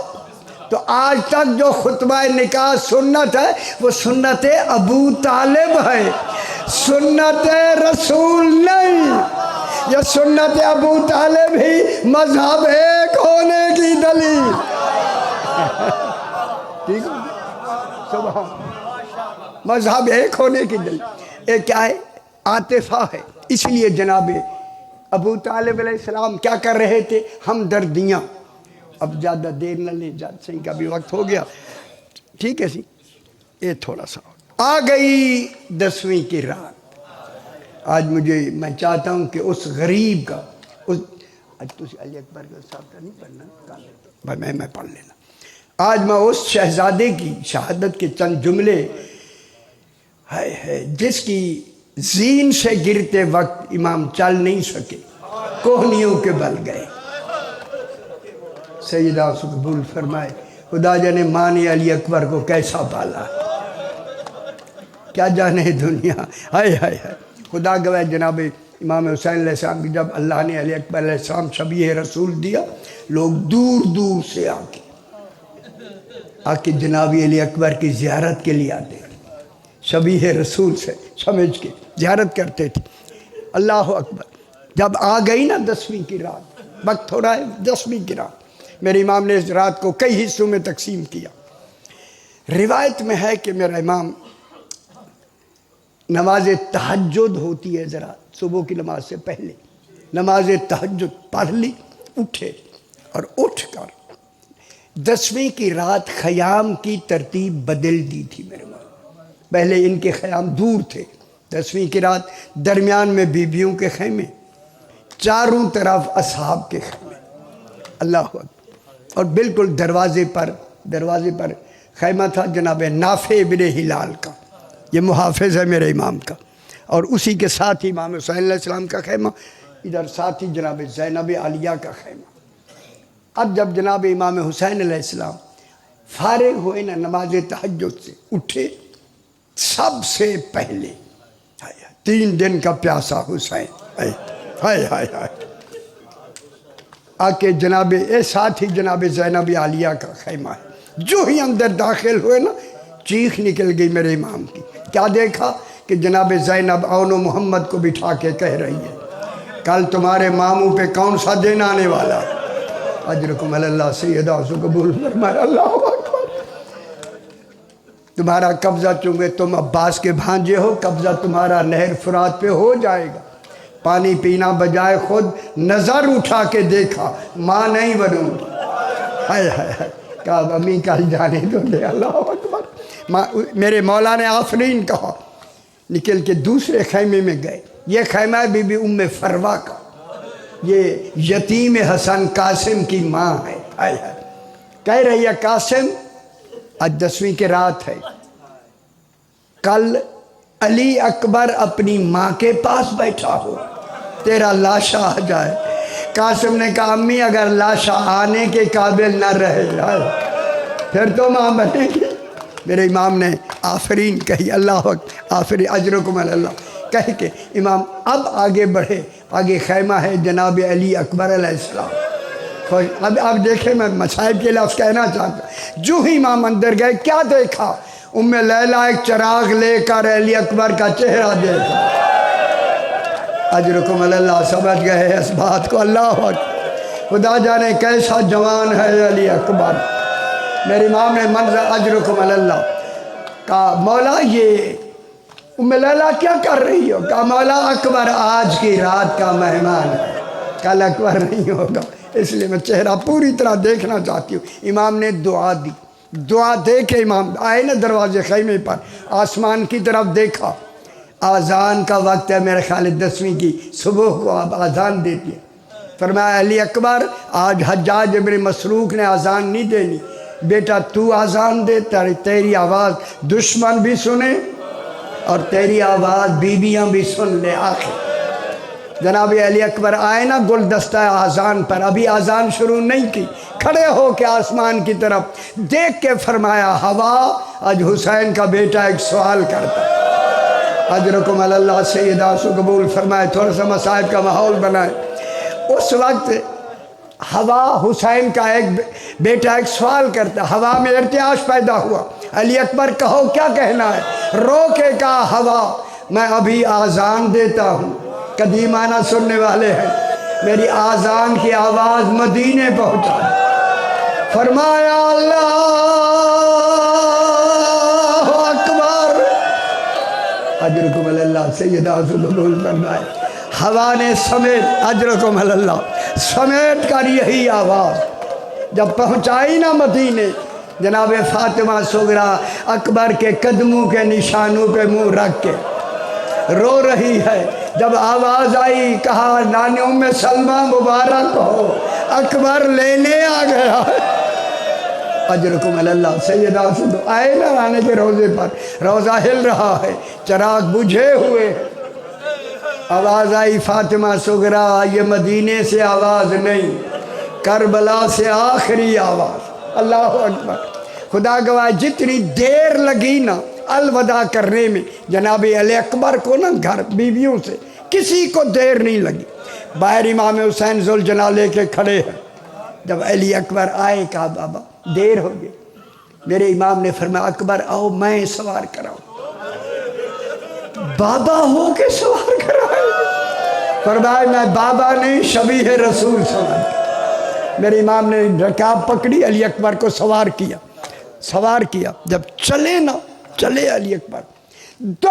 تو آج تک جو خطبہ نکاح سنت ہے وہ سنت ابو طالب ہے، سنت رسول نہیں۔ یہ سنت ابو طالب ہی مذہب ایک ہونے کی دلیل۔ ٹھیک ہے، سبحان، مذہب ایک ہونے کی دلیل ایک کیا ہے؟ عاطفہ ہے۔ اس لیے جناب ابو طالب علیہ السلام کیا کر رہے تھے؟ ہمدردیاں۔ اب زیادہ دیر نہ لیں، جاد سنگھ کا بھی وقت ہو گیا، ٹھیک ہے سی، یہ تھوڑا سا آ گئی 10ویں کی رات۔ آج میں چاہتا ہوں کہ اس غریب کا آج تسی علی اکبر کا صاحب کا نہیں پڑھنا، میں پڑھ لینا۔ آج میں اس شہزادے کی شہادت کے چند جملے ہے جس کی زین سے گرتے وقت امام چل نہیں سکے، کوہنیوں کے بل گئے۔ سیدہ سے قبول فرمائے، خدا جانے ماں نے علی اکبر کو کیسا پالا، کیا جانے دنیا، ہائے ہائے ہائے۔ خدا گواہ جناب امام حسین علیہ السلام کی جب اللہ نے علی اکبر علیہ السلام شبیہ رسول دیا، لوگ دور دور سے آ کے جناب علی اکبر کی زیارت کے لیے آتے تھے، شبیہ رسول سے سمجھ کے زیارت کرتے تھے۔ اللہ اکبر۔ جب آ گئی نا 10ویں کی رات، وقت تھوڑا ہے، 10ویں کی رات، میرے امام نے اس رات کو کئی حصوں میں تقسیم کیا۔ روایت میں ہے کہ میرا امام نماز تہجد ہوتی ہے، ذرا صبح کی نماز سے پہلے نماز تہجد پڑھ لی، اٹھے اور اٹھ کر 10ویں کی رات خیام کی ترتیب بدل دی تھی میرے ماں۔ پہلے ان کے خیام دور تھے، 10ویں کی رات درمیان میں بیبیوں کے خیمے، چاروں طرف اصحاب کے خیمے، اللہ اکبر، اور بالکل دروازے پر خیمہ تھا جناب نافع بن ہلال کا، یہ محافظ ہے میرے امام کا، اور اسی کے ساتھ ہی امام حسین علیہ السلام کا خیمہ، ادھر ساتھ ہی جناب زینب عالیہ کا خیمہ۔ اب جب جناب امام حسین علیہ السلام فارغ ہوئے نا نماز تہجد سے، اٹھے، سب سے پہلے 3 دن کا پیاسا حسین، ہائے ہائے ہائے، آکے جناب ساتھ ہی جناب زینب عالیہ کا خیمہ ہے، جو ہی اندر داخل ہوئے نا چیخ نکل گئی میرے امام کی، کیا دیکھا کہ جناب زینب اون و محمد کو بٹھا کے کہہ رہی ہے کل تمہارے ماموں پہ کون سا دن آنے والا، اجرکم اللہ سیدہ سے قبول فرمائے، اللہ اکبر، تمہارا قبضہ چونکہ تم عباس کے بھانجے ہو، قبضہ تمہارا نہر فرات پہ ہو جائے گا، پانی پینا بجائے خود نظر اٹھا کے دیکھا، ماں نہیں بنوں گی، ہائے ہائے ہائے، کہا امی کل جانے دو دے، اللہ اکبر، میرے مولا نے آفرین کہا، نکل کے دوسرے خیمے میں گئے، یہ خیمہ ہے بی بی ام فروہ کا، یہ یتیم حسن قاسم کی ماں ہے، ہائے ہائے، کہہ رہی ہے قاسم آج 10ویں کی رات ہے، کل علی اکبر اپنی ماں کے پاس بیٹھا ہو، تیرا لاشا آ جائے۔ قاسم نے کہا امی اگر لاشا آنے کے قابل نہ رہے پھر تو ماں بنے گی۔ میرے امام نے آفرین کہی، اللہ اکبر، آفرین، اجرکم اللہ کہہ کے امام اب آگے بڑھے، آگے خیمہ ہے جناب علی اکبر علیہ السلام۔ اب آپ دیکھیں، میں مصائب کے لفظ کہنا چاہتا ہوں، جو ہی امام اندر گئے کیا دیکھا، ام لیلہ ایک چراغ لے کر علی اکبر کا چہرہ دیکھا، اجرکم اللہ، سمجھ گئے اس بات کو، اللہ اکبر، خدا جانے کیسا جوان ہے علی اکبر۔ میرے امام نے منظر، اجرکم اللہ، کہا مولا یہ ام لیلہ کیا کر رہی ہو؟ کہا مولا اکبر آج کی رات کا مہمان ہے، کل اکبر نہیں ہوگا، اس لیے میں چہرہ پوری طرح دیکھنا چاہتی ہوں۔ امام نے دعا دی، دعا دے کے امام آئے نا دروازے خیمے پر، آسمان کی طرف دیکھا، آذان کا وقت ہے، میرے خیال 10ویں کی صبح کو آپ آذان دیتی ہے، فرمایا علی اکبر آج حجاج ابن مسروق نے آذان نہیں دینی، بیٹا تو آذان دے، تیری آواز دشمن بھی سنے اور تیری آواز بیویاں بھی سن لے۔ آخر جناب علی اکبر آئے نا گلدستہ آذان پر، ابھی آذان شروع نہیں کی، کھڑے ہو کے آسمان کی طرف دیکھ کے فرمایا ہوا آج حسین کا بیٹا ایک سوال کرتا ہے، اجرکم اللہ سیدہ سے قبول فرمائے، تھوڑا سا مصائب کا ماحول بنائے۔ اس وقت ہوا حسین کا ایک بیٹا ایک سوال کرتا، ہوا میں ارتعاش پیدا ہوا، علی اکبر کہو کیا کہنا ہے؟ رو کے کہا ہوا میں ابھی آذان دیتا ہوں، قدیمانہ سننے والے ہیں، میری آذان کی آواز مدینے پہنچا، فرمایا اللہ اکبر، اجرکم اللہ سیدہ سے قبول فرمائے، ہوا نے سمیت، اجرکم اللہ، سمیٹ کر یہی آواز جب پہنچائی نا مدینے، جناب فاطمہ صغرا اکبر کے قدموں کے نشانوں پہ منہ رکھ کے رو رہی ہے، جب آواز آئی کہا نانی ام سلمہ مبارک ہو، اکبر لینے آ گیا، اجرکم اللہ سیدہ سے آئے نا رانے کے روزے پر، روزہ ہل رہا ہے، چراغ بجھے ہوئے، آواز آئی فاطمہ صغرا یہ مدینے سے آواز نہیں، کربلا سے آخری آواز، اللہ اکبر، خدا گواہ جتنی دیر لگی نا الوداع کرنے میں جناب علی اکبر کو نا گھر بیویوں سے کسی کو دیر نہیں لگی، باہر امام حسین ذوالجلال لے کے کھڑے ہیں، جب علی اکبر آئے کہا بابا دیر ہو گئی، میرے امام نے فرمایا اکبر آؤ میں سوار کراؤں، بابا ہو کے سوار کرائے، فرمایا میں بابا نہیں شبیہ رسول سوار، میرے امام نے رکاب پکڑی، علی اکبر کو سوار کیا، جب چلے نا چلے علی اکبر، 2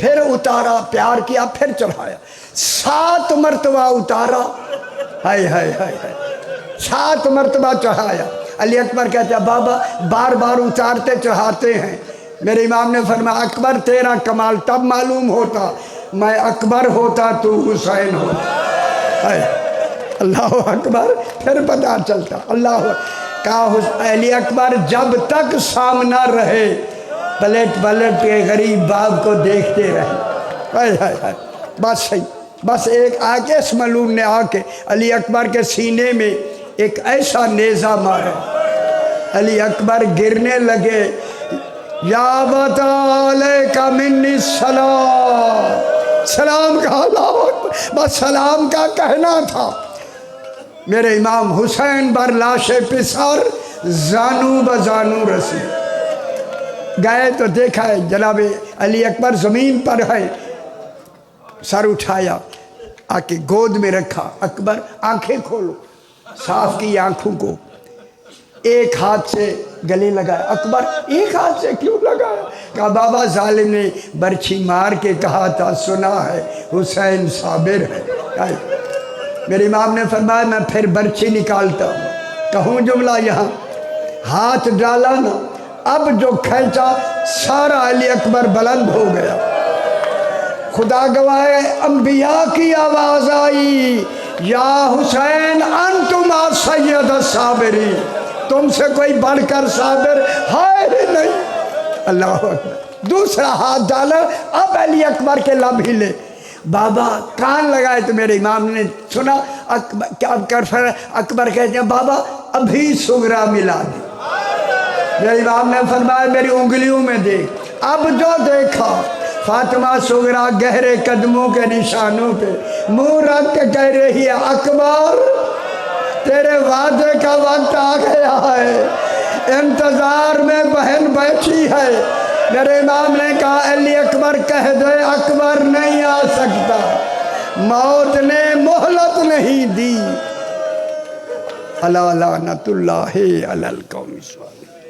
پھر اتارا، پیار کیا، پھر چڑھایا، 7 مرتبہ اتارا، ہائے ہائے ہائے ہائے، 7 مرتبہ چڑھایا۔ علی اکبر کہتا ہے بابا بار بار اتارتے چڑھاتے ہیں۔ میرے امام نے فرمایا اکبر تیرا کمال تب معلوم ہوتا میں اکبر ہوتا تو حسین ہوتا۔ اللہ اکبر، پھر پتہ چلتا۔ اللہ کہا علی اکبر جب تک سامنا رہے پلٹ پلٹ کے غریب باپ کو دیکھتے رہے۔ بس صحیح، بس ایک آگے اس ملعون نے آ کے علی اکبر کے سینے میں ایک ایسا نیزہ مارا، علی اکبر گرنے لگے۔ یا علیک منی السلام، سلام کا، اللہ اکبر، بس سلام کا کہنا تھا۔ میرے امام حسین بر لاش پسر زانو بزانو رسی گئے تو دیکھا ہے جناب علی اکبر زمین پر ہے، سر اٹھایا، آ کے گود میں رکھا۔ اکبر آنکھیں کھولو، صاف کی آنکھوں کو، ایک ہاتھ سے گلے لگایا۔ اکبر ایک ہاتھ سے کیوں لگایا؟ کہا بابا ظالم نے برچھی مار کے کہا تھا سنا ہے حسین صابر ہے۔ میرے امام نے فرمایا میں پھر برچھی نکالتا ہوں، کہوں جملہ یہاں، ہاتھ ڈالا نا، اب جو کھینچا سارا علی اکبر بلند ہو گیا۔ خدا گواہ انبیاء کی آواز آئی، یا حسین انتما سید الصابری، تم سے کوئی بڑھ کر صابر ہے ہی نہیں۔ اللہ اکبر، دوسرا ہاتھ ڈالا، اب علی اکبر کے لب ہلے۔ بابا کان لگائے تو میرے امام نے سنا، اکبر کہتے ہیں بابا ابھی سغرا ملا دی۔ میرے امام نے فرمایا میری انگلیوں میں دیکھ، اب جو دیکھا فاطمہ سغرا گہرے قدموں کے نشانوں پہ منہ رکھ کے کہہ رہی ہے اکبر تیرے وعدے کا وقت آ گیا ہے، انتظار میں بہن بیٹھی ہے۔ میرے امام نے کہا علی اکبر کہہ دے اکبر نہیں آ سکتا، موت نے مہلت نہیں دی۔ الا لعنت اللہ علی القوم الظالمین۔